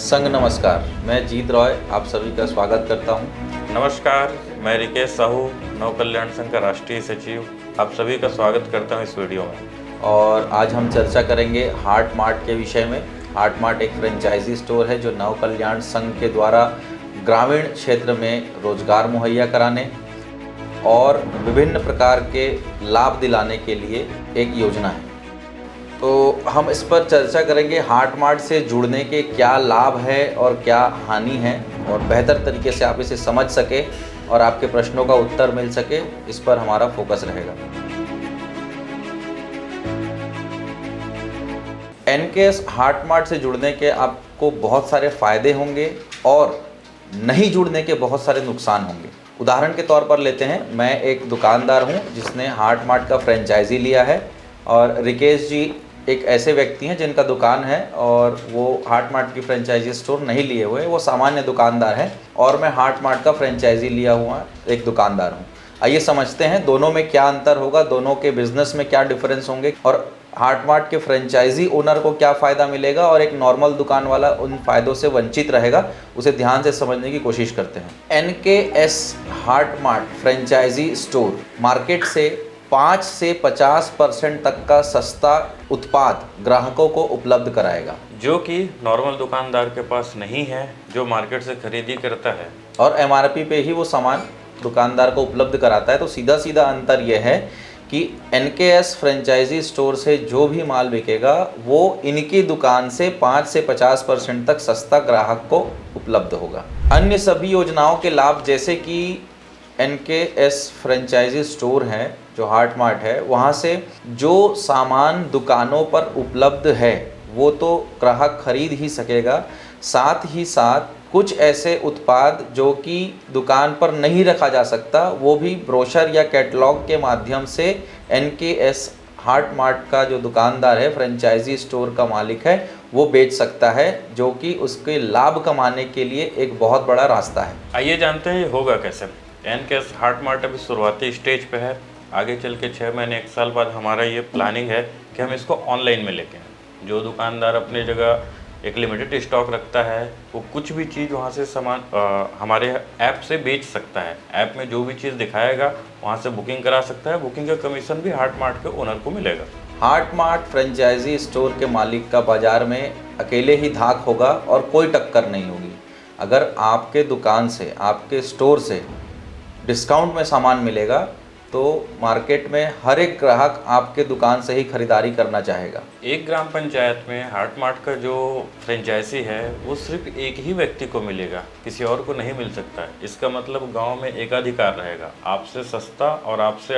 संग नमस्कार, मैं जीत रॉय आप सभी का स्वागत करता हूं। नमस्कार, मैं रिकेश साहू, नव कल्याण संघ का राष्ट्रीय सचिव, आप सभी का स्वागत करता हूं इस वीडियो में। और आज हम चर्चा करेंगे हार्ट मार्ट के विषय में। हार्ट मार्ट एक फ्रेंचाइजी स्टोर है जो नव कल्याण संघ के द्वारा ग्रामीण क्षेत्र में रोजगार मुहैया कराने और विभिन्न प्रकार के लाभ दिलाने के लिए एक योजना है। तो हम इस पर चर्चा करेंगे हार्ट मार्ट से जुड़ने के क्या लाभ है और क्या हानि है, और बेहतर तरीके से आप इसे समझ सके और आपके प्रश्नों का उत्तर मिल सके, इस पर हमारा फोकस रहेगा। एनकेएस हार्ट मार्ट से जुड़ने के आपको बहुत सारे फायदे होंगे और नहीं जुड़ने के बहुत सारे नुकसान होंगे। उदाहरण के तौर पर लेते हैं, मैं एक दुकानदार हूं जिसने हार्ट मार्ट का फ्रेंचाइजी लिया है, और रिकेश जी एक ऐसे व्यक्ति हैं जिनका दुकान है और वो हार्ट मार्ट की फ्रेंचाइजी स्टोर नहीं लिए हुए, वो सामान्य दुकानदार हैं, और मैं हार्ट मार्ट का फ्रेंचाइजी लिया हुआ एक दुकानदार हूँ। आइए समझते हैं दोनों में क्या अंतर होगा, दोनों के बिजनेस में क्या डिफरेंस होंगे, और हार्ट मार्ट के फ्रेंचाइजी ओनर को क्या फ़ायदा मिलेगा और एक नॉर्मल दुकान वाला उन फ़ायदों से वंचित रहेगा। उसे ध्यान से समझने की कोशिश करते हैं। NKS heart mart franchise store market से 5 से 50% तक का सस्ता उत्पाद ग्राहकों को उपलब्ध कराएगा, जो कि नॉर्मल दुकानदार के पास नहीं है, जो मार्केट से खरीदी करता है, और एमआरपी पे ही वो सामान दुकानदार को उपलब्ध कराता है। तो सीधा सीधा अंतर यह है कि एनकेएस फ्रेंचाइजी स्टोर से जो भी माल बिकेगा वो इनकी दुकान से 5 से 50% तक सस्ता ग्राहक को उपलब्ध होगा। अन्य सभी योजनाओं के लाभ, जैसे कि एनकेएस फ्रेंचाइजी स्टोर है जो हार्ट मार्ट है, वहाँ से जो सामान दुकानों पर उपलब्ध है वो तो ग्राहक खरीद ही सकेगा, साथ ही साथ कुछ ऐसे उत्पाद जो कि दुकान पर नहीं रखा जा सकता वो भी ब्रोशर या कैटलॉग के माध्यम से एनकेएस हार्ट मार्ट का जो दुकानदार है, फ्रेंचाइजी स्टोर का मालिक है, वो बेच सकता है, जो कि उसके लाभ कमाने के लिए एक बहुत बड़ा रास्ता है। आइए जानते हैं ये होगा कैसे। एनकेएस हार्ट मार्ट अभी शुरुआती स्टेज पे है। आगे चल के 6 महीने 1 साल बाद हमारा ये प्लानिंग है कि हम इसको ऑनलाइन में लेके आएं। जो दुकानदार अपनी जगह एक लिमिटेड स्टॉक रखता है वो कुछ भी चीज़ वहाँ से सामान हमारे ऐप से बेच सकता है। ऐप में जो भी चीज़ दिखाएगा वहाँ से बुकिंग करा सकता है। बुकिंग का कमीशन भी हार्ट मार्ट के ओनर को मिलेगा। हार्ट मार्ट फ्रेंचाइजी स्टोर के मालिक का बाज़ार में अकेले ही धाक होगा और कोई टक्कर नहीं होगी। अगर आपके दुकान से, आपके स्टोर से डिस्काउंट में सामान मिलेगा तो मार्केट में हर एक ग्राहक आपके दुकान से ही खरीदारी करना चाहेगा। एक ग्राम पंचायत में हार्ट मार्ट का जो फ्रेंचाइजी है वो सिर्फ एक ही व्यक्ति को मिलेगा, किसी और को नहीं मिल सकता है। इसका मतलब गांव में एकाधिकार रहेगा। आपसे सस्ता और आपसे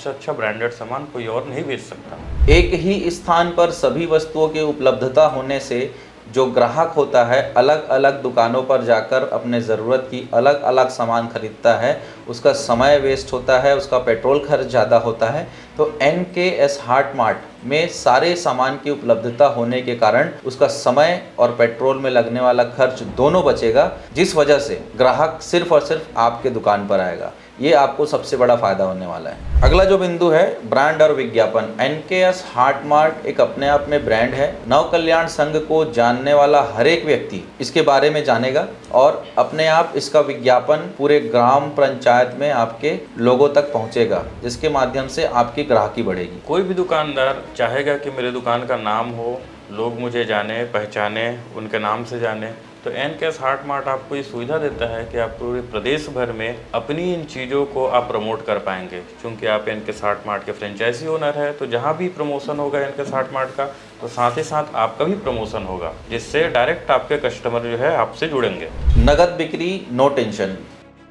अच्छा ब्रांडेड सामान कोई और नहीं बेच सकता। एक ही स्थान पर सभी वस्तुओं की उपलब्धता होने से जो ग्राहक होता है अलग अलग दुकानों पर जाकर अपने ज़रूरत की अलग अलग सामान खरीदता है, उसका समय वेस्ट होता है, उसका पेट्रोल खर्च ज़्यादा होता है। तो एनकेएस हार्ट मार्ट में सारे सामान की उपलब्धता होने के कारण उसका समय और पेट्रोल में लगने वाला खर्च दोनों बचेगा, जिस वजह से ग्राहक सिर्फ और सिर्फ आपके दुकान पर आएगा। ये आपको सबसे बड़ा फायदा होने वाला है। अगला जो बिंदु है, ब्रांड और विज्ञापन। एनकेएस हार्ट मार्ट एक अपने आप में ब्रांड है। नव कल्याण संघ को जानने वाला हर एक व्यक्ति इसके बारे में जानेगा और अपने आप इसका विज्ञापन पूरे ग्राम पंचायत में आपके लोगों तक पहुंचेगा, जिसके माध्यम से आपकी ग्राहकी बढ़ेगी। कोई भी दुकानदार चाहेगा कि मेरे दुकान का नाम हो, लोग मुझे जाने पहचाने, उनके नाम से जाने। तो एनकेएस हार्ट मार्ट आपको ये सुविधा देता है कि आप पूरे प्रदेश भर में अपनी इन चीज़ों को आप प्रमोट कर पाएंगे। क्योंकि आप एनकेएस हार्ट मार्ट के फ्रेंचाइजी ओनर है, तो जहाँ भी प्रमोशन होगा एनकेएस हार्ट मार्ट का, तो साथ ही साथ आपका भी प्रमोशन होगा, जिससे डायरेक्ट आपके कस्टमर जो है आपसे जुड़ेंगे। नगद बिक्री, no tension.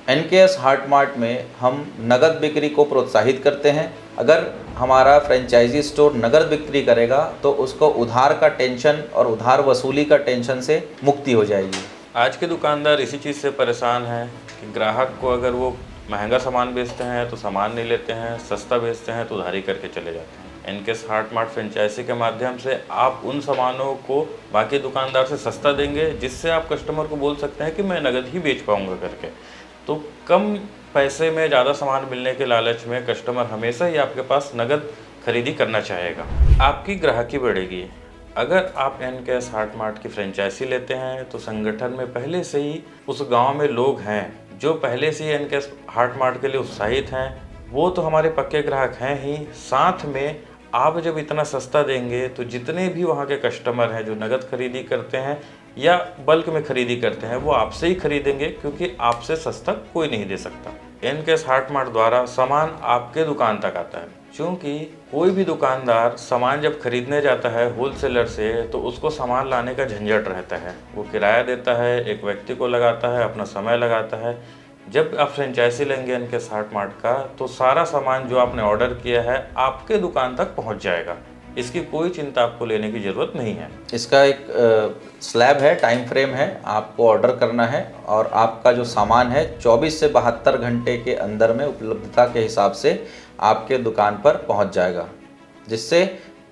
NKS heart mart में हम नगद बिक्री को प्रोत्साहित करते हैं। अगर हमारा फ्रेंचाइजी स्टोर नगद बिक्री करेगा तो उसको उधार का टेंशन और उधार वसूली का टेंशन से मुक्ति हो जाएगी। आज के दुकानदार इसी चीज़ से परेशान हैं कि ग्राहक को अगर वो महंगा सामान बेचते हैं तो सामान नहीं लेते हैं, सस्ता बेचते हैं तो उधारी करके चले जाते हैं। एनकेएस हार्ट मार्ट फ्रेंचाइजी के माध्यम से आप उन सामानों को बाकी दुकानदार से सस्ता देंगे, जिससे आप कस्टमर को बोल सकते हैं कि मैं नगद ही बेच पाऊँगा करके। तो कम पैसे में ज़्यादा सामान मिलने के लालच में कस्टमर हमेशा ही आपके पास नगद खरीदी करना चाहेगा। आपकी ग्राहकी बढ़ेगी, अगर आप एनकेएस हार्ट मार्ट की फ्रेंचाइजी लेते हैं तो संगठन में पहले से ही उस गांव में लोग हैं जो पहले से ही एनकेएस हार्ट मार्ट के लिए उत्साहित हैं, वो तो हमारे पक्के ग्राहक हैं ही। साथ में आप जब इतना सस्ता देंगे तो जितने भी वहाँ के कस्टमर हैं जो नगद खरीदी करते हैं या बल्क में खरीदी करते हैं वो आपसे ही खरीदेंगे, क्योंकि आपसे सस्ता कोई नहीं दे सकता। एनकेएस हार्ट मार्ट द्वारा सामान आपके दुकान तक आता है, क्योंकि कोई भी दुकानदार सामान जब खरीदने जाता है होलसेलर से तो उसको सामान लाने का झंझट रहता है, वो किराया देता है, एक व्यक्ति को लगाता है, अपना समय लगाता है। जब आप फ्रेंचाइजी लेंगे एनकेएस हार्ट मार्ट का तो सारा सामान जो आपने ऑर्डर किया है आपके दुकान तक पहुंच जाएगा, इसकी कोई चिंता आपको लेने की ज़रूरत नहीं है। इसका एक स्लैब है, टाइम फ्रेम है, आपको ऑर्डर करना है और आपका जो सामान है 24 से 72 घंटे के अंदर में उपलब्धता के हिसाब से आपके दुकान पर पहुंच जाएगा, जिससे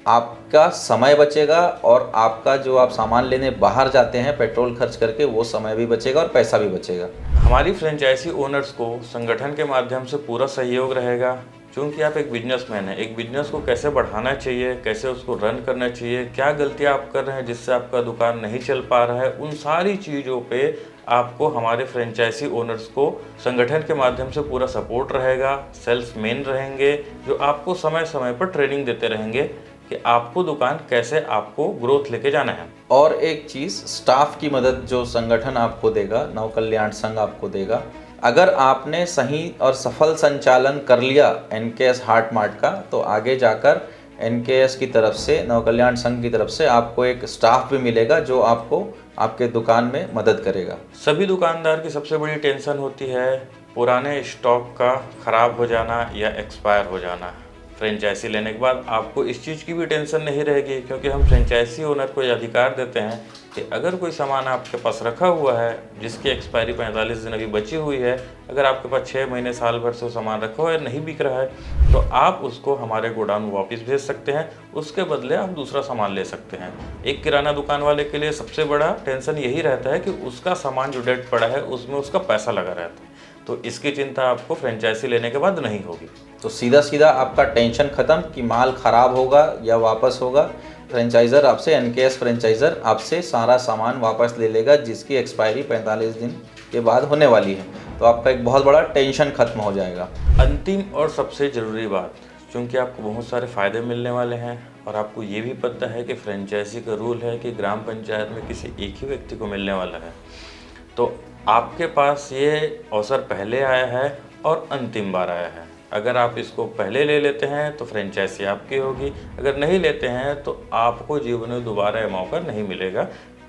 आपका समय बचेगा और आपका जो आप सामान लेने बाहर जाते हैं पेट्रोल खर्च करके वो समय भी बचेगा और पैसा भी बचेगा। हमारी फ्रेंचाइजी ओनर्स को संगठन के माध्यम से पूरा सहयोग रहेगा, क्योंकि आप एक बिजनेसमैन हैं। एक बिजनेस को कैसे बढ़ाना चाहिए, कैसे उसको रन करना चाहिए, क्या गलतियां आप कर रहे हैं जिससे आपका दुकान नहीं चल पा रहा है, उन सारी चीज़ों पे आपको हमारे फ्रेंचाइजी ओनर्स को संगठन के माध्यम से पूरा सपोर्ट रहेगा। सेल्समैन रहेंगे जो आपको समय समय पर ट्रेनिंग देते रहेंगे कि आपको दुकान कैसे आपको ग्रोथ लेके जाना है। और एक चीज़, स्टाफ की मदद जो संगठन आपको देगा, नव कल्याण संघ आपको देगा। अगर आपने सही और सफल संचालन कर लिया एनकेएस हार्ट मार्ट का तो आगे जाकर एनकेएस की तरफ से, नव कल्याण संघ की तरफ से आपको एक स्टाफ भी मिलेगा जो आपको आपके दुकान में मदद करेगा। सभी दुकानदार की सबसे बड़ी टेंशन होती है पुराने स्टॉक का ख़राब हो जाना या एक्सपायर हो जाना। फ्रेंचाइजी लेने के बाद आपको इस चीज़ की भी टेंशन नहीं रहेगी, क्योंकि हम फ्रेंचाइजी ओनर को ये अधिकार देते हैं कि अगर कोई सामान आपके पास रखा हुआ है जिसकी एक्सपायरी 45 दिन अभी बची हुई है, अगर आपके पास 6 महीने साल भर से वो सामान रखा हुआ है, नहीं बिक रहा है, तो आप उसको हमारे गोडाउन में वापस भेज सकते हैं, उसके बदले आप दूसरा सामान ले सकते हैं। एक किराना दुकान वाले के लिए सबसे बड़ा टेंशन यही रहता है कि उसका सामान जो डेट पड़ा है उसमें उसका पैसा लगा रहता है, तो इसकी चिंता आपको फ्रेंचाइजी लेने के बाद नहीं होगी। तो सीधा सीधा आपका टेंशन ख़त्म कि माल ख़राब होगा या वापस होगा। फ्रेंचाइज़र आपसे, एनकेएस फ्रेंचाइज़र आपसे सारा सामान वापस ले लेगा जिसकी एक्सपायरी 45 दिन के बाद होने वाली है, तो आपका एक बहुत बड़ा टेंशन खत्म हो जाएगा। अंतिम और सबसे ज़रूरी बात, क्योंकि आपको बहुत सारे फ़ायदे मिलने वाले हैं और आपको ये भी पता है कि फ्रेंचाइजी का रूल है कि ग्राम पंचायत में किसी एक ही व्यक्ति को मिलने वाला है, तो आपके पास ये अवसर पहले आया है और अंतिम बार आया है। अगर आप इसको पहले ले लेते हैं तो फ्रेंचाइजी आपकी होगी, अगर नहीं लेते हैं तो आपको जीवन में दोबारा ये मौका नहीं मिलेगा,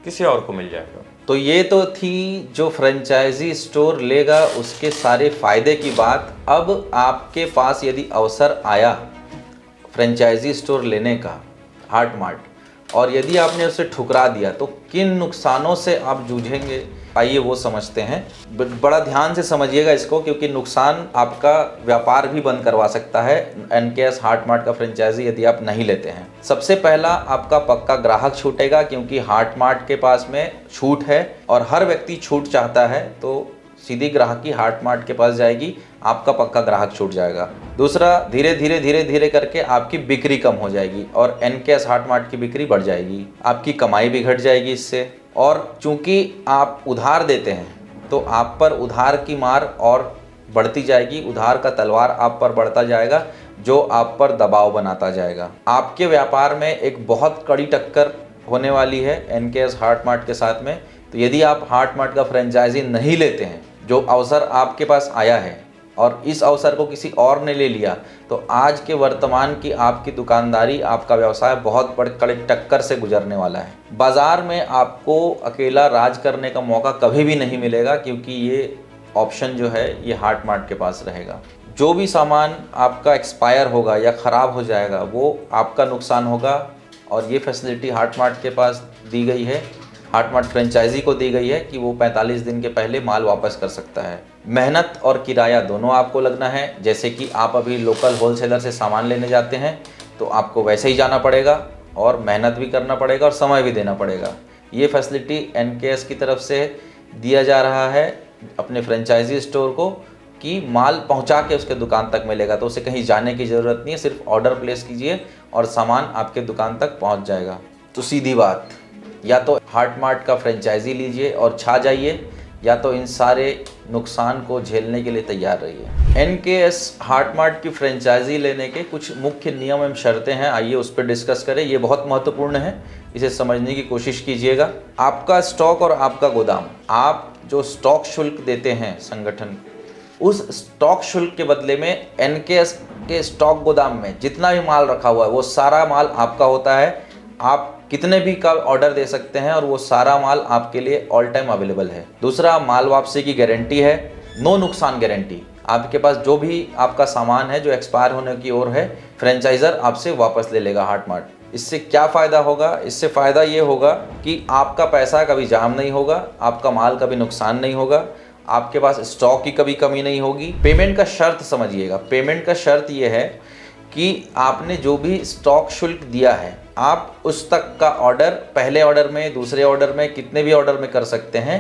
किसी और को मिल जाएगा। तो ये तो थी जो फ्रेंचाइजी स्टोर लेगा उसके सारे फ़ायदे की बात। अब आपके पास यदि अवसर आया फ्रेंचाइजी स्टोर लेने का हार्ट मार्ट, और यदि आपने उसे ठुकरा दिया तो किन नुकसानों से आप जूझेंगे, आइए वो समझते हैं। बड़ा ध्यान से समझिएगा इसको, क्योंकि नुकसान आपका व्यापार भी बंद करवा सकता है एनकेएस हार्ट मार्ट का फ्रेंचाइजी यदि आप नहीं लेते हैं। सबसे पहला, आपका पक्का ग्राहक छूटेगा, क्योंकि हार्ट मार्ट के पास में छूट है और हर व्यक्ति छूट चाहता है, तो सीधी ग्राहकी हार्ट मार्ट के पास जाएगी, आपका पक्का ग्राहक छूट जाएगा। दूसरा, धीरे धीरे करके आपकी बिक्री कम हो जाएगी और एनकेएस हार्ट मार्ट की बिक्री बढ़ जाएगी, आपकी कमाई भी घट जाएगी इससे। और चूंकि आप उधार देते हैं तो आप पर उधार की मार और बढ़ती जाएगी, उधार का तलवार आप पर बढ़ता जाएगा जो आप पर दबाव बनाता जाएगा। आपके व्यापार में एक बहुत कड़ी टक्कर होने वाली है एनकेएस हार्ट मार्ट के साथ में। तो यदि आप हार्ट मार्ट का फ्रेंचाइजी नहीं लेते हैं, जो अवसर आपके पास आया है और इस अवसर को किसी और ने ले लिया, तो आज के वर्तमान की आपकी दुकानदारी, आपका व्यवसाय बहुत बड़ी टक्कर से गुजरने वाला है। बाज़ार में आपको अकेला राज करने का मौका कभी भी नहीं मिलेगा, क्योंकि ये ऑप्शन जो है ये हार्ट मार्ट के पास रहेगा। जो भी सामान आपका एक्सपायर होगा या ख़राब हो जाएगा वो आपका नुकसान होगा, और ये फैसिलिटी हार्ट मार्ट के पास दी गई है, हार्ट मार्ट फ्रेंचाइजी को दी गई है कि वो 45 दिन के पहले माल वापस कर सकता है। मेहनत और किराया दोनों आपको लगना है। जैसे कि आप अभी लोकल होलसेलर से सामान लेने जाते हैं तो आपको वैसे ही जाना पड़ेगा और मेहनत भी करना पड़ेगा और समय भी देना पड़ेगा। ये फैसिलिटी एनकेएस की तरफ से दिया जा रहा है अपने फ्रेंचाइजी स्टोर को कि माल पहुंचा के उसके दुकान तक मिलेगा, तो उसे कहीं जाने की ज़रूरत नहीं है, सिर्फ ऑर्डर प्लेस कीजिए और सामान आपके दुकान तक पहुंच जाएगा। तो सीधी बात, या तो हार्ट मार्ट का फ्रेंचाइजी लीजिए और छा जाइए, या तो इन सारे नुकसान को झेलने के लिए तैयार रहिए। NKS हार्ट मार्ट की फ्रेंचाइजी लेने के कुछ मुख्य नियम एवं शर्तें हैं, आइए उस पर डिस्कस करें। ये बहुत महत्वपूर्ण है, इसे समझने की कोशिश कीजिएगा। आपका स्टॉक और आपका गोदाम, आप जो स्टॉक शुल्क देते हैं संगठन, उस स्टॉक शुल्क के बदले में NKS के स्टॉक गोदाम में जितना भी माल रखा हुआ है वो सारा माल आपका होता है। आप कितने भी का ऑर्डर दे सकते हैं और वो सारा माल आपके लिए ऑल टाइम अवेलेबल है। दूसरा, माल वापसी की गारंटी है, नो नुकसान गारंटी। आपके पास जो भी आपका सामान है जो एक्सपायर होने की ओर है, फ्रेंचाइजर आपसे वापस ले लेगा हार्ट मार्ट। इससे क्या फ़ायदा होगा? इससे फ़ायदा ये होगा कि आपका पैसा कभी जाम नहीं होगा, आपका माल कभी नुकसान नहीं होगा, आपके पास स्टॉक की कभी कमी नहीं होगी। पेमेंट का शर्त समझिएगा, पेमेंट का शर्त ये है कि आपने जो भी स्टॉक शुल्क दिया है, आप उस तक का ऑर्डर पहले ऑर्डर में, दूसरे ऑर्डर में, कितने भी ऑर्डर में कर सकते हैं,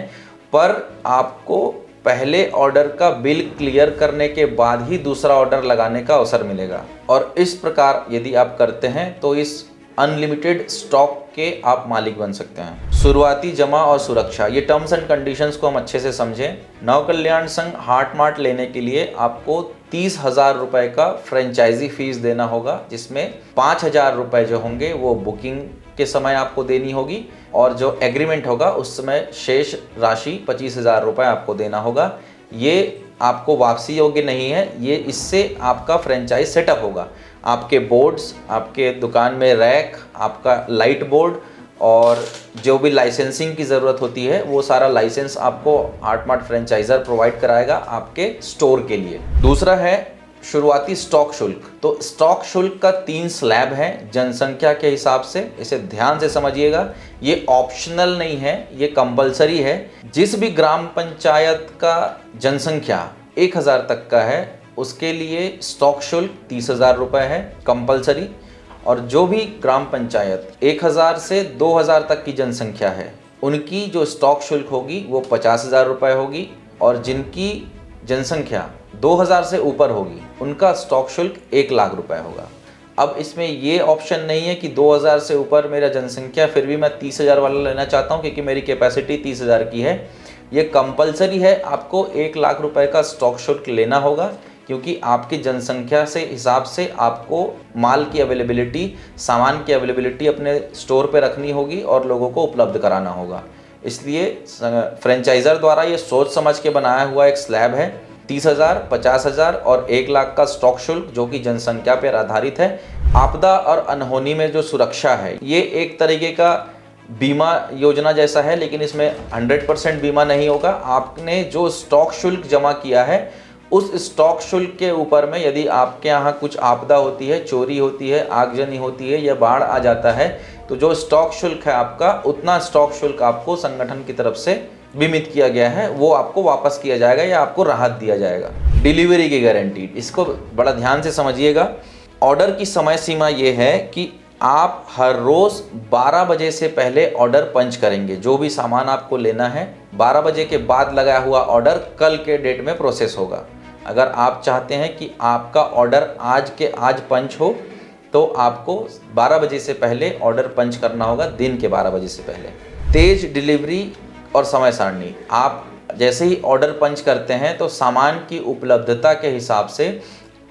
पर आपको पहले ऑर्डर का बिल क्लियर करने के बाद ही दूसरा ऑर्डर लगाने का अवसर मिलेगा। और इस प्रकार यदि आप करते हैं तो इस अनलिमिटेड स्टॉक के आप मालिक बन सकते हैं। शुरुआती जमा और सुरक्षा, ये टर्म्स एंड कंडीशंस को हम अच्छे से समझें। नव कल्याण संघ हार्ट मार्ट लेने के लिए आपको 30,000 रुपये का फ्रेंचाइजी फीस देना होगा, जिसमें 5,000 रुपये जो होंगे वो बुकिंग के समय आपको देनी होगी, और जो एग्रीमेंट होगा उस समय शेष राशि 25,000 रुपये आपको देना होगा। ये आपको वापसी योग्य नहीं है, ये इससे आपका फ्रेंचाइज सेटअप होगा। आपके बोर्ड्स, आपके दुकान में रैक, आपका लाइट बोर्ड और जो भी लाइसेंसिंग की ज़रूरत होती है वो सारा लाइसेंस आपको हार्ट मार्ट फ्रेंचाइजर प्रोवाइड कराएगा आपके स्टोर के लिए। दूसरा है शुरुआती स्टॉक शुल्क। तो स्टॉक शुल्क का 3 स्लैब है जनसंख्या के हिसाब से, इसे ध्यान से समझिएगा। ये ऑप्शनल नहीं है, ये कंपलसरी है। जिस भी ग्राम पंचायत का जनसंख्या 1000 तक का है उसके लिए स्टॉक शुल्क 30,000 रुपये है कंपलसरी, और जो भी ग्राम पंचायत 1000 से 2000 तक की जनसंख्या है उनकी जो स्टॉक शुल्क होगी वो 50,000 रुपये होगी, और जिनकी जनसंख्या 2000 से ऊपर होगी उनका स्टॉक शुल्क 1,00,000 रुपये होगा। अब इसमें ये ऑप्शन नहीं है कि 2000 से ऊपर मेरा जनसंख्या फिर भी मैं 30,000 वाला लेना चाहता हूँ क्योंकि मेरी कैपेसिटी 30,000 की है। ये कंपलसरी है, आपको 1,00,000 रुपये का स्टॉक शुल्क लेना होगा, क्योंकि आपकी जनसंख्या से हिसाब से आपको माल की अवेलेबिलिटी, सामान की अवेलेबिलिटी अपने स्टोर पे रखनी होगी और लोगों को उपलब्ध कराना होगा। इसलिए फ्रेंचाइजर द्वारा ये सोच समझ के बनाया हुआ एक स्लैब है। 30,000, 50,000 और 1,00,000 का स्टॉक शुल्क जो कि जनसंख्या पर आधारित है। आपदा और अनहोनी में जो सुरक्षा है ये एक तरीके का बीमा योजना जैसा है, लेकिन इसमें 100% बीमा नहीं होगा। आपने जो स्टॉक शुल्क जमा किया है उस स्टॉक शुल्क के ऊपर में यदि आपके यहाँ कुछ आपदा होती है, चोरी होती है, आगजनी होती है या बाढ़ आ जाता है, तो जो स्टॉक शुल्क है आपका, उतना स्टॉक शुल्क आपको संगठन की तरफ से बीमित किया गया है, वो आपको वापस किया जाएगा या आपको राहत दिया जाएगा। डिलीवरी की गारंटी, इसको बड़ा ध्यान से समझिएगा। ऑर्डर की समय सीमा ये है कि आप हर रोज़ 12 बजे से पहले ऑर्डर पंच करेंगे। जो भी सामान आपको लेना है 12 बजे के बाद लगाया हुआ ऑर्डर कल के डेट में प्रोसेस होगा। अगर आप चाहते हैं कि आपका ऑर्डर आज के आज पंच हो तो आपको 12 बजे से पहले ऑर्डर पंच करना होगा, दिन के 12 बजे से पहले। तेज डिलीवरी और समय सारणी, आप जैसे ही ऑर्डर पंच करते हैं तो सामान की उपलब्धता के हिसाब से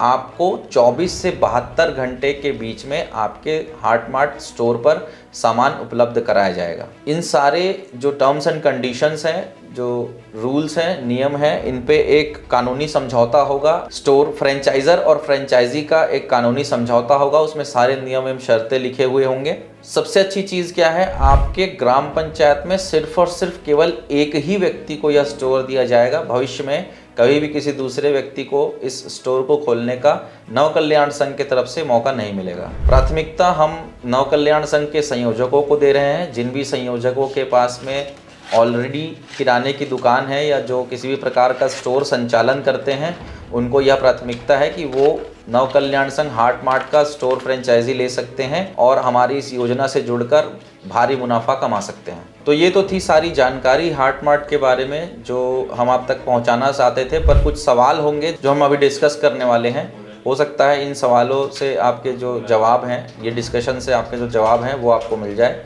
आपको 24 से 72 घंटे के बीच में आपके हार्ट मार्ट स्टोर पर सामान उपलब्ध कराया जाएगा। इन सारे जो टर्म्स एंड कंडीशंस हैं, जो रूल्स हैं, नियम हैं, इन पे एक कानूनी समझौता होगा। स्टोर फ्रेंचाइजर और फ्रेंचाइजी का एक कानूनी समझौता होगा, उसमें सारे नियम एवं शर्तें लिखे हुए होंगे। सबसे अच्छी चीज़ क्या है, आपके ग्राम पंचायत में सिर्फ और सिर्फ केवल एक ही व्यक्ति को यह स्टोर दिया जाएगा। भविष्य में कभी भी किसी दूसरे व्यक्ति को इस स्टोर को खोलने का नव कल्याण संघ की तरफ से मौका नहीं मिलेगा। प्राथमिकता हम नव कल्याण संघ के संयोजकों को दे रहे हैं। जिन भी संयोजकों के पास में ऑलरेडी किराने की दुकान है या जो किसी भी प्रकार का स्टोर संचालन करते हैं, उनको यह प्राथमिकता है कि वो नव कल्याण संघ हार्ट मार्ट का स्टोर फ्रेंचाइजी ले सकते हैं और हमारी इस योजना से जुड़कर भारी मुनाफा कमा सकते हैं। तो ये तो थी सारी जानकारी हार्ट मार्ट के बारे में जो हम आप तक पहुंचाना चाहते थे, पर कुछ सवाल होंगे जो हम अभी डिस्कस करने वाले हैं। हो सकता है इन सवालों से आपके जो जवाब हैं, ये डिस्कशन से आपके जो जवाब हैं वो आपको मिल जाए।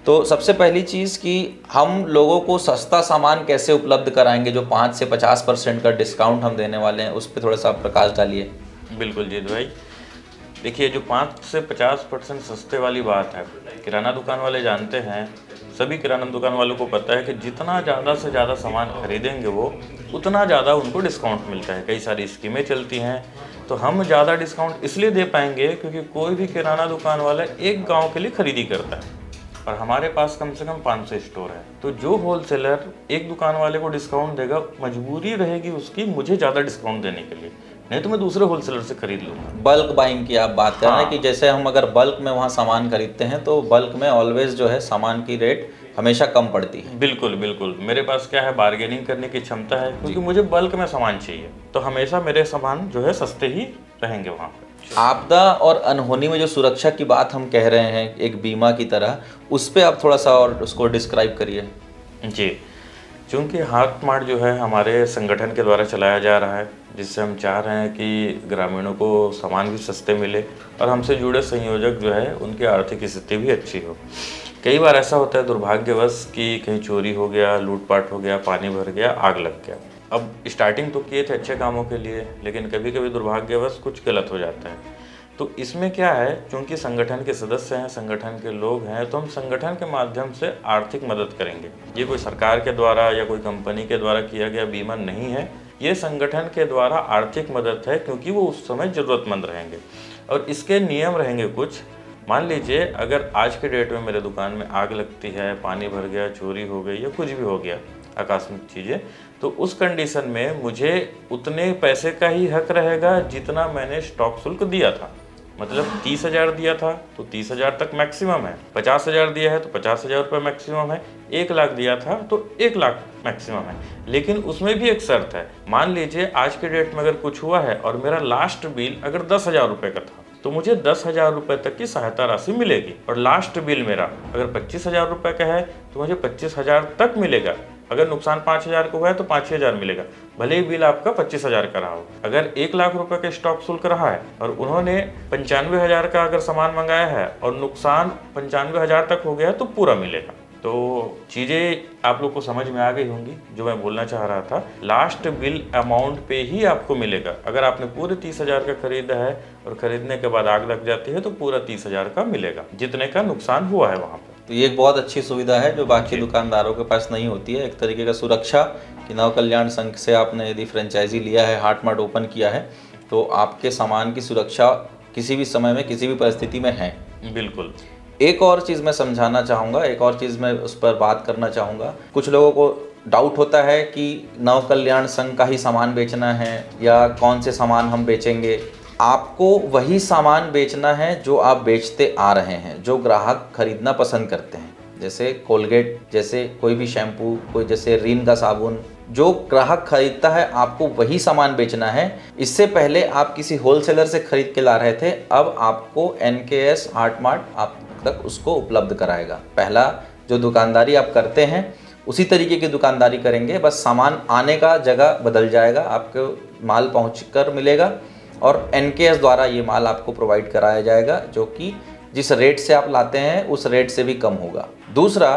तो सबसे पहली चीज़ कि हम लोगों को सस्ता सामान कैसे उपलब्ध कराएंगे, जो 5 से 50% का डिस्काउंट हम देने वाले हैं, उस पर थोड़ा सा आप प्रकाश डालिए। बिल्कुल जीत भाई, देखिए जो 5 से 50% सस्ते वाली बात है, किराना दुकान वाले जानते हैं, सभी किराना दुकान वालों को पता है कि जितना ज़्यादा से ज़्यादा सामान खरीदेंगे वो उतना ज़्यादा उनको डिस्काउंट मिलता है। कई सारी स्कीमें चलती हैं, तो हम ज़्यादा डिस्काउंट इसलिए दे पाएंगे क्योंकि कोई भी किराना दुकान वाला एक गांव के लिए खरीदी करता है और हमारे पास कम से कम 500 स्टोर है। तो जो होलसेलर एक दुकान वाले को डिस्काउंट देगा, मजबूरी रहेगी उसकी मुझे ज़्यादा डिस्काउंट देने के लिए, नहीं तो मैं दूसरे होलसेलर से खरीद लूँगा। बल्क बाइंग की आप बात कर रहे हैं कि जैसे हम अगर बल्क में वहाँ सामान खरीदते हैं तो बल्क में ऑलवेज जो है सामान की रेट हमेशा कम पड़ती है। बिल्कुल बिल्कुल, मेरे पास क्या है, बार्गेनिंग करने की क्षमता है, क्योंकि मुझे बल्क में सामान चाहिए, तो हमेशा मेरे सामान जो है सस्ते ही रहेंगे वहाँ पर। आपदा और अनहोनी में जो सुरक्षा की बात हम कह रहे हैं एक बीमा की तरह, उस पर आप थोड़ा सा और उसको डिस्क्राइब करिए। जी, चूँकि हार्टमार्ट जो है हमारे संगठन के द्वारा चलाया जा रहा है, जिससे हम चाह रहे हैं कि ग्रामीणों को सामान भी सस्ते मिले और हमसे जुड़े संयोजक जो है उनकी आर्थिक स्थिति भी अच्छी हो। कई बार ऐसा होता है दुर्भाग्यवश कि कहीं चोरी हो गया, लूटपाट हो गया, पानी भर गया, आग लग गया। अब स्टार्टिंग तो किए थे अच्छे कामों के लिए, लेकिन कभी कभी दुर्भाग्यवश कुछ गलत हो जाता है। तो इसमें क्या है, क्योंकि संगठन के सदस्य हैं, संगठन के लोग हैं, तो हम संगठन के माध्यम से आर्थिक मदद करेंगे। ये कोई सरकार के द्वारा या कोई कंपनी के द्वारा किया गया बीमा नहीं है, ये संगठन के द्वारा आर्थिक मदद है, क्योंकि वो उस समय ज़रूरतमंद रहेंगे। और इसके नियम रहेंगे कुछ। मान लीजिए अगर आज के डेट में मेरे दुकान में आग लगती है, पानी भर गया, चोरी हो गई या कुछ भी हो गया आकस्मिक चीज़ें, तो उस कंडीशन में मुझे उतने पैसे का ही हक रहेगा जितना मैंने स्टॉक शुल्क दिया था। मतलब 30,000 दिया था तो 30,000 तक मैक्सिमम है, 50,000 दिया है तो 50,000 रुपये मैक्सिमम है, 1 लाख दिया था तो 1 लाख मैक्सिमम है। लेकिन उसमें भी एक शर्त है। मान लीजिए आज के डेट में अगर कुछ हुआ है और मेरा लास्ट बिल अगर 10,000 रुपये का था, तो मुझे 10,000 रुपये तक की सहायता राशि मिलेगी। और लास्ट बिल मेरा अगर 25,000 रुपये का है तो मुझे 25,000 तक मिलेगा। अगर नुकसान 5,000 का हुआ है तो 5,000 मिलेगा, भले ही बिल आपका 25,000 का रहा हो। अगर 1 लाख रुपए का स्टॉक शुल्क रहा है और उन्होंने 95,000 का अगर सामान मंगाया है और नुकसान 95,000 तक हो गया तो पूरा मिलेगा। तो चीज़ें आप लोग को समझ में आ गई होंगी जो मैं बोलना चाह रहा था। लास्ट बिल अमाउंट पे ही आपको मिलेगा। अगर आपने पूरे 30,000 का खरीदा है और खरीदने के बाद आग लग जाती है तो पूरा 30,000 का मिलेगा, जितने का नुकसान हुआ है वहाँ पर। तो ये एक बहुत अच्छी सुविधा है जो बाकी दुकानदारों के पास नहीं होती है। एक तरीके का सुरक्षा कि नव कल्याण संघ से आपने यदि फ्रेंचाइजी लिया है, हार्टमार्ट ओपन किया है, तो आपके सामान की सुरक्षा किसी भी समय में किसी भी परिस्थिति में है। बिल्कुल। एक और चीज़ मैं समझाना चाहूँगा, एक और चीज़ मैं उस पर बात करना चाहूँगा। कुछ लोगों को डाउट होता है कि नव कल्याण संघ का ही सामान बेचना है या कौन से सामान हम बेचेंगे। आपको वही सामान बेचना है जो आप बेचते आ रहे हैं, जो ग्राहक खरीदना पसंद करते हैं। जैसे कोलगेट, जैसे कोई भी शैम्पू, कोई जैसे रिन का साबुन, जो ग्राहक खरीदता है आपको वही सामान बेचना है। इससे पहले आप किसी होलसेलर से खरीद के ला रहे थे, अब आपको एनकेएस हार्टमार्ट आप तक उसको उपलब्ध कराएगा। पहला जो दुकानदारी आप करते हैं उसी तरीके की दुकानदारी करेंगे, बस सामान आने का जगह बदल जाएगा, आपको माल पहुंचकर मिलेगा और एनकेएस द्वारा ये माल आपको प्रोवाइड कराया जाएगा, जो कि जिस रेट से आप लाते हैं उस रेट से भी कम होगा। दूसरा,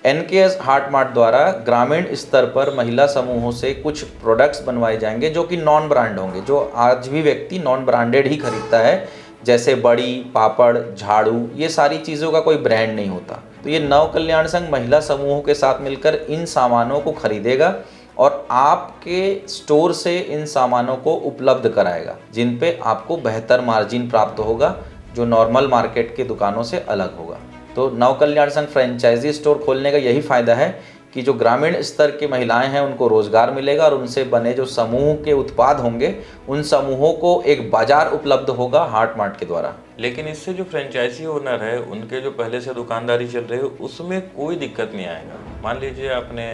एनकेएस हार्टमार्ट द्वारा ग्रामीण स्तर पर महिला समूहों से कुछ प्रोडक्ट्स बनवाए जाएंगे जो कि नॉन ब्रांड होंगे, जो आज भी व्यक्ति नॉन ब्रांडेड ही खरीदता है, जैसे बड़ी, पापड़, झाड़ू, ये सारी चीज़ों का कोई ब्रांड नहीं होता। तो ये नव कल्याण संघ महिला समूहों के साथ मिलकर इन सामानों को खरीदेगा और आपके स्टोर से इन सामानों को उपलब्ध कराएगा, जिन पे आपको बेहतर मार्जिन प्राप्त होगा, जो नॉर्मल मार्केट की दुकानों से अलग होगा। तो नव कल्याण संघ फ्रेंचाइजी स्टोर खोलने का यही फ़ायदा है कि जो ग्रामीण स्तर की महिलाएं हैं उनको रोज़गार मिलेगा और उनसे बने जो समूह के उत्पाद होंगे उन समूहों को एक बाज़ार उपलब्ध होगा हार्टमार्ट के द्वारा। लेकिन इससे जो फ्रेंचाइजी ओनर है उनके जो पहले से दुकानदारी चल रही है उसमें कोई दिक्कत नहीं आएगा। मान लीजिए आपने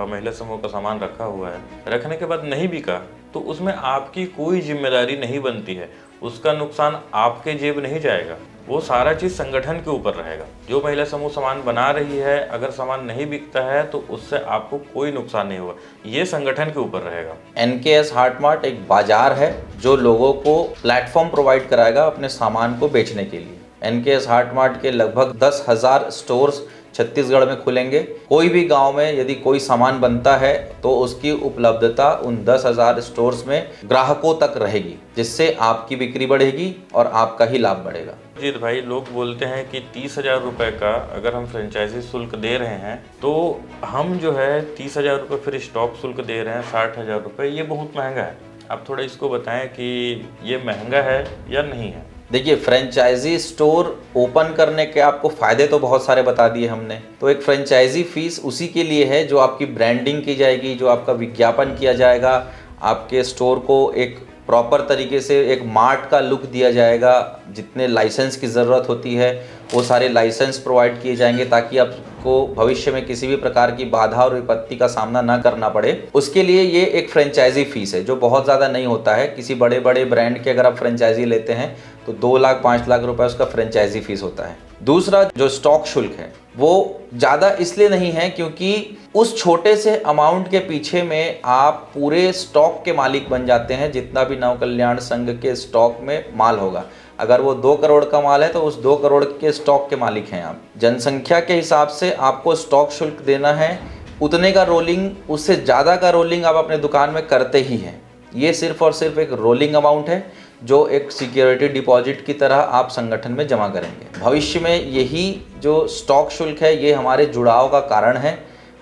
महिला समूह का सामान रखा हुआ है, रखने के बाद नहीं बिका तो उसमें आपकी कोई जिम्मेदारी नहीं बनती है, उसका नुकसान आपके जेब नहीं जाएगा। वो सारा चीज़ संगठन के ऊपर रहेगा। जो महिला समूह सामान बना रही है, अगर सामान नहीं बिकता है तो उससे आपको कोई नुकसान नहीं होगा, ये संगठन के ऊपर रहेगा। एनकेएस हार्ट मार्ट एक बाजार है जो लोगों को प्लेटफॉर्म प्रोवाइड कराएगा अपने सामान को बेचने के लिए। एनकेएस हार्ट मार्ट के लगभग 10,000 स्टोर्स छत्तीसगढ़ में खुलेंगे। कोई भी गांव में यदि कोई सामान बनता है तो उसकी उपलब्धता उन 10,000 स्टोर्स में ग्राहकों तक रहेगी, जिससे आपकी बिक्री बढ़ेगी और आपका ही लाभ बढ़ेगा। जीत भाई, लोग बोलते हैं कि 30,000 रुपये का अगर हम फ्रेंचाइजी शुल्क दे रहे हैं तो हम जो है 30,000 रुपये फिर स्टॉक शुल्क दे रहे हैं 60,000 रुपये, ये बहुत महंगा है। आप थोड़ा इसको बताएं कि ये महंगा है या नहीं है। देखिए, फ्रेंचाइजी स्टोर ओपन करने के आपको फ़ायदे तो बहुत सारे बता दिए हमने। तो एक फ्रेंचाइजी फीस उसी के लिए है जो आपकी ब्रांडिंग की जाएगी, जो आपका विज्ञापन किया जाएगा, आपके स्टोर को एक प्रॉपर तरीके से एक मार्ट का लुक दिया जाएगा। जितने लाइसेंस की ज़रूरत होती है वो सारे लाइसेंस प्रोवाइड किए जाएंगे ताकि आपको भविष्य में किसी भी प्रकार की बाधा और विपत्ति का सामना ना करना पड़े। उसके लिए ये एक फ्रेंचाइजी फीस है जो बहुत ज़्यादा नहीं होता है। किसी बड़े बड़े ब्रांड के अगर आप फ्रेंचाइजी लेते हैं तो 2 लाख 5 लाख रुपए उसका फ्रेंचाइजी फीस होता है। दूसरा जो स्टॉक शुल्क है वो ज़्यादा इसलिए नहीं है क्योंकि उस छोटे से अमाउंट के पीछे में आप पूरे स्टॉक के मालिक बन जाते हैं। जितना भी नव कल्याण संघ के स्टॉक में माल होगा, अगर वो 2 करोड़ का माल है तो उस 2 करोड़ के स्टॉक के मालिक हैं आप। जनसंख्या के हिसाब से आपको स्टॉक शुल्क देना है, उतने का रोलिंग, उससे ज़्यादा का रोलिंग आप अपने दुकान में करते ही हैं। ये सिर्फ और सिर्फ एक रोलिंग अमाउंट है जो एक सिक्योरिटी डिपॉजिट की तरह आप संगठन में जमा करेंगे। भविष्य में यही जो स्टॉक शुल्क है ये हमारे जुड़ाव का कारण है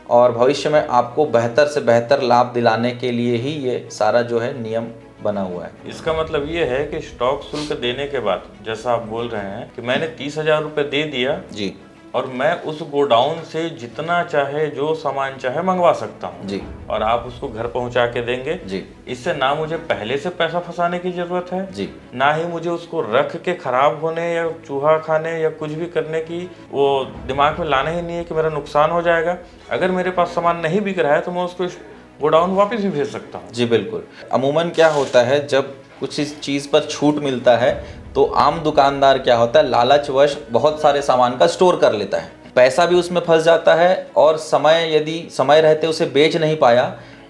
और भविष्य में आपको बेहतर से बेहतर लाभ दिलाने के लिए ही ये सारा जो है नियम बना हुआ है। इसका मतलब ये है कि स्टॉक शुल्क देने के बाद, जैसा आप बोल रहे हैं कि मैंने 30,000 रुपये दे दिया जी, और मैं उस गोडाउन से जितना चाहे जो सामान चाहे मंगवा सकता हूँ जी, और आप उसको घर पहुँचा के देंगे जी, इससे ना मुझे पहले से पैसा फंसाने की ज़रूरत है, जी, ना ही मुझे उसको रख के ख़राब होने या चूहा खाने या कुछ भी करने की वो दिमाग में लाना ही नहीं है कि मेरा नुकसान हो जाएगा। अगर मेरे पास सामान नहीं बिक रहा है तो मैं उसको गोडाउन वापस भी भेज सकता हूँ। जी बिल्कुल। अमूमन क्या होता है, जब कुछ इस चीज़ पर छूट मिलता है तो आम दुकानदार क्या होता है, लालचवश बहुत सारे सामान का स्टोर कर लेता है, पैसा भी उसमें फंस जाता है और यदि समय रहते उसे बेच नहीं पाया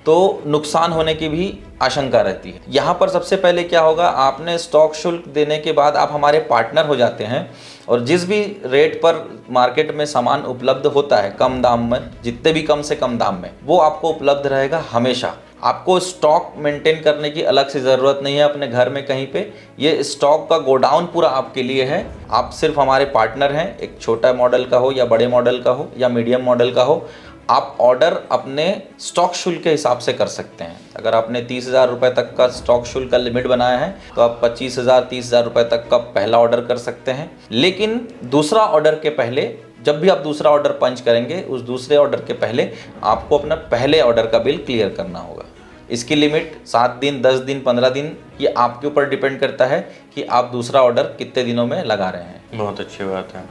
तो नुकसान होने की भी आशंका रहती है। यहाँ पर सबसे पहले क्या होगा, आपने स्टॉक शुल्क देने के बाद आप हमारे पार्टनर हो जाते हैं और जिस भी रेट पर मार्केट में सामान उपलब्ध होता है कम दाम में, जितने भी कम से कम दाम में, वो आपको उपलब्ध रहेगा हमेशा। आपको स्टॉक मेंटेन करने की अलग से ज़रूरत नहीं है अपने घर में कहीं पे। ये स्टॉक का गोडाउन पूरा आपके लिए है। आप सिर्फ हमारे पार्टनर हैं, एक छोटा मॉडल का हो या बड़े मॉडल का हो या मीडियम मॉडल का हो, आप ऑर्डर अपने स्टॉक शुल्क के हिसाब से कर सकते हैं। अगर आपने 30,000 रुपये तक का स्टॉक शुल्क का लिमिट बनाया है तो आप 25,000 30,000 रुपये तक का पहला ऑर्डर कर सकते हैं। लेकिन दूसरा ऑर्डर के पहले, जब भी आप दूसरा ऑर्डर पंच करेंगे, उस दूसरे ऑर्डर के पहले आपको अपना पहले ऑर्डर का बिल क्लियर करना होगा। इसकी लिमिट 7 दिन, 10 दिन, 15 दिन, ये आपके ऊपर डिपेंड करता है कि आप दूसरा ऑर्डर कितने दिनों में लगा रहे हैं। बहुत अच्छी बात है।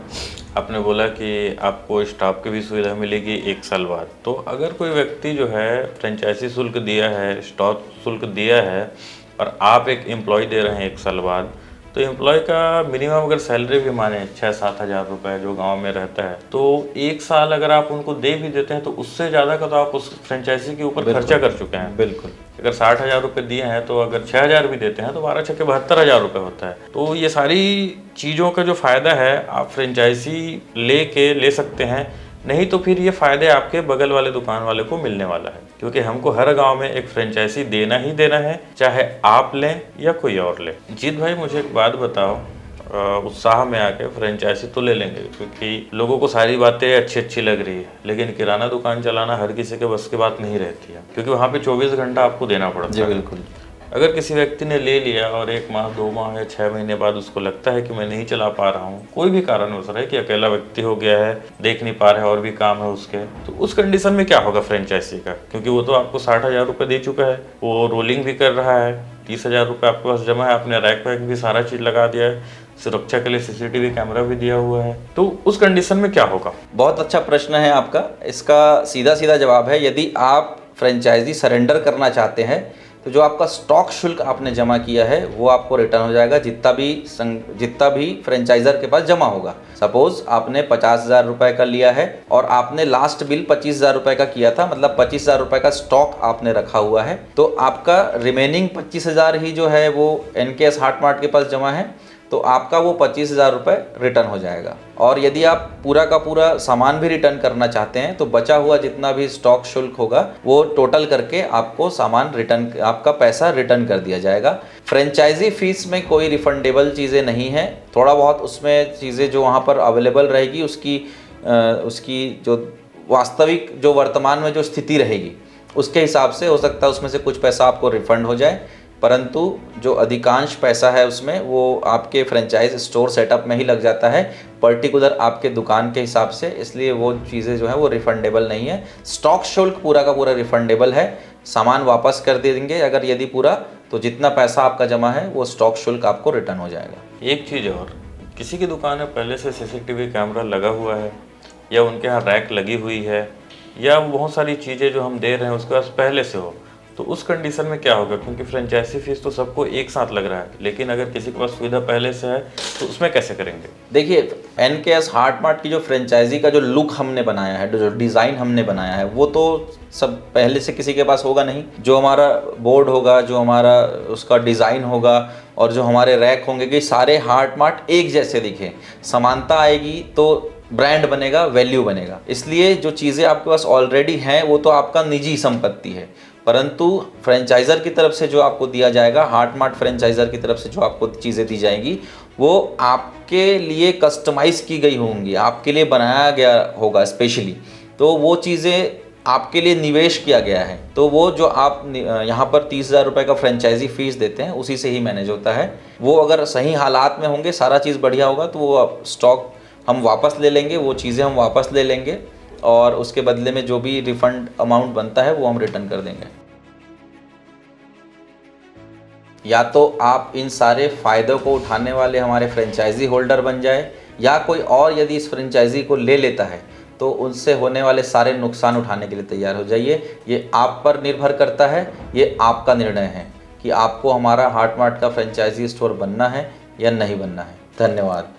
आपने बोला कि आपको स्टाफ की भी सुविधा मिलेगी 1 साल बाद। तो अगर कोई व्यक्ति जो है फ्रेंचाइजी शुल्क दिया है, स्टॉक शुल्क दिया है और आप एक एम्प्लॉय दे रहे हैं 1 साल बाद, तो एम्प्लॉय का मिनिमम अगर सैलरी भी माने 6-7 हज़ार रुपये जो गांव में रहता है, तो 1 साल अगर आप उनको दे भी देते हैं तो उससे ज़्यादा का तो आप उस फ्रेंचाइजी के ऊपर खर्चा कर चुके हैं। बिल्कुल। अगर 60,000 रुपये दिए हैं तो अगर 6,000 भी देते हैं तो 12 छक्के 72,000 रुपये होता है। तो ये सारी चीज़ों का जो फ़ायदा है आप फ्रेंचाइजी ले सकते हैं, नहीं तो फिर ये फ़ायदे आपके बगल वाले दुकान वाले को मिलने वाला है, क्योंकि हमको हर गांव में एक फ्रेंचाइजी देना ही देना है, चाहे आप लें या कोई और ले। जीत भाई, मुझे एक बात बताओ, उत्साह में आके फ्रेंचाइजी तो ले लेंगे क्योंकि लोगों को सारी बातें अच्छी लग रही है, लेकिन किराना दुकान चलाना हर किसी के बस की बात नहीं रहती है, क्योंकि वहाँ पे 24 घंटा आपको देना पड़ता है। बिल्कुल। अगर किसी व्यक्ति ने ले लिया और 1 माह 2 माह या 6 महीने बाद उसको लगता है कि मैं नहीं चला पा रहा हूँ, कोई भी कारणवश है कि अकेला व्यक्ति हो गया है, देख नहीं पा रहा है और भी काम है उसके, तो उस कंडीशन में क्या होगा फ्रेंचाइजी का? क्योंकि वो तो आपको 60,000 रुपये दे चुका है, वो रोलिंग भी कर रहा है, 30,000 रुपये आपके पास जमा है, आपने रैक वैक भी सारा चीज़ लगा दिया है, सुरक्षा के लिए CCTV कैमरा भी दिया हुआ है, तो उस कंडीशन में क्या होगा? बहुत अच्छा प्रश्न है आपका। इसका सीधा सीधा जवाब है, यदि आप फ्रेंचाइजी सरेंडर करना चाहते हैं तो जो आपका स्टॉक शुल्क आपने जमा किया है वो आपको रिटर्न हो जाएगा, जितना भी फ्रेंचाइजर के पास जमा होगा। सपोज आपने 50,000 रुपये का लिया है और आपने लास्ट बिल 25,000 रुपये का किया था, मतलब 25,000 रुपये का स्टॉक आपने रखा हुआ है, तो आपका रिमेनिंग 25,000 ही जो है वो एनकेएस हार्ट मार्ट के पास जमा है, तो आपका वो 25,000 रुपये रिटर्न हो जाएगा। और यदि आप पूरा का पूरा सामान भी रिटर्न करना चाहते हैं तो बचा हुआ जितना भी स्टॉक शुल्क होगा वो टोटल करके आपको सामान रिटर्न, आपका पैसा रिटर्न कर दिया जाएगा। फ्रेंचाइजी फीस में कोई रिफंडेबल चीज़ें नहीं हैं, थोड़ा बहुत उसमें चीज़ें जो वहाँ पर अवेलेबल रहेगी उसकी जो वास्तविक जो वर्तमान में जो स्थिति रहेगी उसके हिसाब से हो सकता है उसमें से कुछ पैसा आपको रिफ़ंड हो जाए, परंतु जो अधिकांश पैसा है उसमें वो आपके फ्रेंचाइज स्टोर सेटअप में ही लग जाता है, पर्टिकुलर आपके दुकान के हिसाब से, इसलिए वो चीज़ें जो है वो रिफ़ंडेबल नहीं है। स्टॉक शुल्क पूरा का पूरा रिफ़ंडेबल है, सामान वापस कर देंगे अगर यदि पूरा, तो जितना पैसा आपका जमा है वो स्टॉक शुल्क आपको रिटर्न हो जाएगा। एक चीज़ और, किसी की दुकान में पहले से सीसीटीवी कैमरा लगा हुआ है या उनके यहाँ रैक लगी हुई है या बहुत सारी चीज़ें जो हम दे रहे हैं उसके पास पहले से हो, तो उस कंडीशन में क्या होगा? क्योंकि फ्रेंचाइजी फीस तो सबको एक साथ लग रहा है, लेकिन अगर किसी के पास सुविधा पहले से है तो उसमें कैसे करेंगे? देखिए, एनकेएस हार्ट मार्ट की जो फ्रेंचाइजी का जो लुक हमने बनाया है, जो डिज़ाइन हमने बनाया है, वो तो सब पहले से किसी के पास होगा नहीं। जो हमारा बोर्ड होगा, जो हमारा उसका डिज़ाइन होगा और जो हमारे रैक होंगे कि सारे हार्ट मार्ट एक जैसे दिखें, समानता आएगी तो ब्रांड बनेगा, वैल्यू बनेगा। इसलिए जो चीज़ें आपके पास ऑलरेडी हैं वो तो आपका निजी संपत्ति है, परंतु फ्रेंचाइज़र की तरफ से जो आपको दिया जाएगा, हार्ट मार्ट फ्रेंचाइज़र की तरफ से जो आपको चीज़ें दी जाएंगी वो आपके लिए कस्टमाइज़ की गई होंगी, आपके लिए बनाया गया होगा स्पेशली, तो वो चीज़ें आपके लिए निवेश किया गया है। तो वो जो आप यहाँ पर 30,000 रुपये का फ्रेंचाइजी फ़ीस देते हैं उसी से ही मैनेज होता है। वो अगर सही हालात में होंगे, सारा चीज़ बढ़िया होगा, तो वो स्टॉक हम वापस ले लेंगे, वो चीज़ें हम वापस ले लेंगे और उसके बदले में जो भी रिफ़ंड अमाउंट बनता है वो हम रिटर्न कर देंगे। या तो आप इन सारे फ़ायदों को उठाने वाले हमारे फ्रेंचाइजी होल्डर बन जाए, या कोई और यदि इस फ्रेंचाइजी को ले लेता है तो उनसे होने वाले सारे नुकसान उठाने के लिए तैयार हो जाइए। ये आप पर निर्भर करता है, ये आपका निर्णय है कि आपको हमारा हार्ट मार्ट का फ्रेंचाइजी स्टोर बनना है या नहीं बनना है। धन्यवाद।